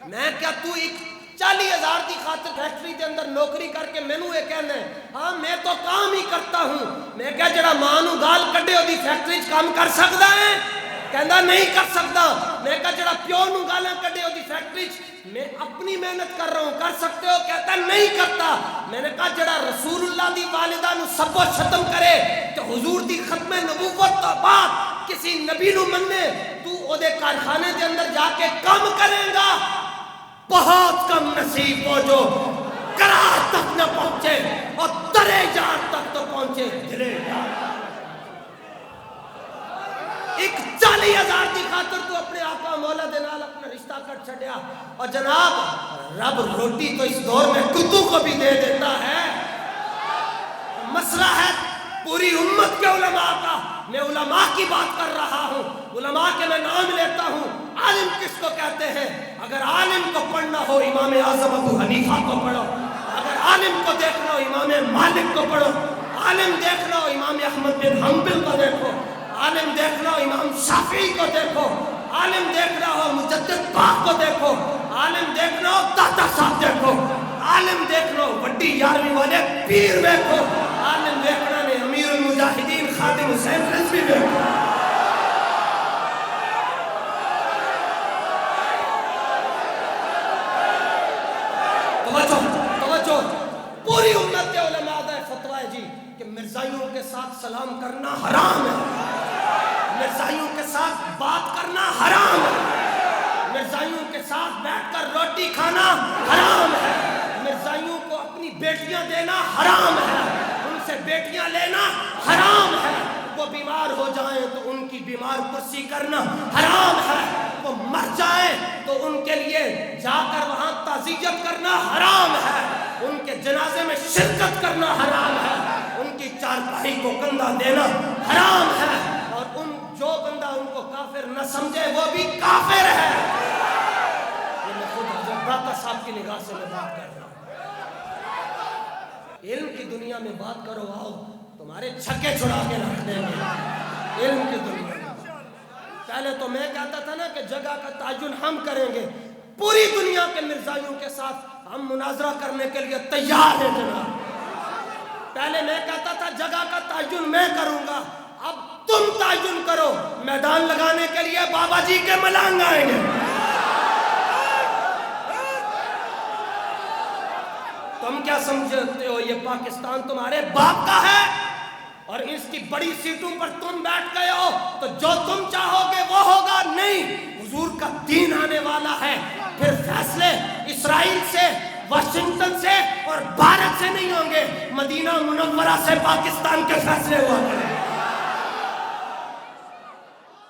میں کیا تو ایک 40,000 کی خاطر فیکٹری کے اندر نوکری کر کے مینوں یہ کہنا ہے ہاں میں تو کام ہی کرتا ہوں. میں کیا جڑا ماں نو گال کڈے دی فیکٹری چ کام کر سکدا ہے؟ کہندا نہیں کر سکتا. میں کہا جڑا پیو نو گالاں کڈے دی فیکٹری چ میں اپنی محنت کر رہا ہوں کر سکتے ہو؟ کہتا نہیں کرتا. میں نے کہا جڑا رسول اللہ دی والدہ نو سب و ختم کرے تو حضور دی ختم نبوت تو بعد کسی نبی نو مننے تو او دے کارخانے دے اندر جا کے کام کرے گا. بہت کم نصیب ہو جو قرار تک نہ پہنچے اور درے جان تک تو پہنچے. درے جان ایک 40,000 کی خاطر تو اپنے آقا مولا دے نال اپنا رشتہ کٹ چھڈیا. اور جناب رب روٹی تو اس دور میں کتوں کو بھی دے دیتا ہے. مسئلہ ہے پوری امت کے علماء کا. میں علماء کی بات کر رہا ہوں. علماء کے میں نام لیتا ہوں. عالم کس کو کہتے ہیں؟ اگر عالم کو پڑھنا ہو امام اعظم ابو حنیفہ کو پڑھو. اگر عالم کو دیکھنا ہو امام مالک کو پڑھو. عالم دیکھنا ہو امام احمد بن حنبل کو دیکھو. عالم دیکھنا ہو امام شافعی کو دیکھو. عالم دیکھنا ہو مجدد پاک کو دیکھو. عالم دیکھنا ہو داتا صاحب دیکھو. عالم دیکھنا ہو وڈی 11ویں والے پیر دیکھو. عالم دیکھنا نے امیر المجاہدین خادم حسین رضوی دیکھو. توجہ پوری امت کے علماء دا فتویٰ ہے جی کہ مرزائیوں کے ساتھ سلام کرنا حرام ہے. مرزائیوں کے ساتھ بات کرنا حرام ہے. مرزائیوں کے ساتھ بیٹھ کر روٹی کھانا حرام ہے. مرزائیوں کو اپنی بیٹیاں دینا حرام ہے. ان سے بیٹیاں لینا حرام ہے. وہ بیمار ہو جائیں تو ان کی بیمار پرسی کرنا حرام ہے. وہ مر جائیں تو ان کے لیے جا کر وہاں تعزیت کرنا حرام ہے. ان کے جنازے میں شرکت کرنا حرام ہے. ان کی چارپائی کو کندھا دینا حرام ہے. اور جو بندہ ان کو کافر نہ سمجھے وہ بھی کافر ہے. یہ میں خود حضرت داتا صاحب کی نگاہ سے میں بات کر رہا ہوں. علم کی دنیا میں بات کرو آؤ تمہارے چھکے چھڑا کے رکھ دیں گے. علم کی دنیا میں پہلے تو میں کہتا تھا نا کہ جگہ کا تعین ہم کریں گے. پوری دنیا کے مرزائیوں کے ساتھ ہم مناظرہ کرنے کے لیے تیار ہیں جناب. پہلے میں کہتا تھا جگہ کا تعین میں کروں گا. اب تم تعین کرو. میدان لگانے کے لیے بابا جی کے ملانگ آئیں گے. تم کیا سمجھتے ہو یہ پاکستان تمہارے باپ کا ہے اور اس کی بڑی سیٹوں پر تم بیٹھ گئے ہو تو جو تم چاہو گے وہ ہوگا؟ نہیں. حضور کا دین آنے والا ہے. پھر فیصلے اسرائیل سے واشنگٹن سے اور بھارت سے نہیں ہوں گے. مدینہ منورہ سے پاکستان کے فیصلے ہوا کریں.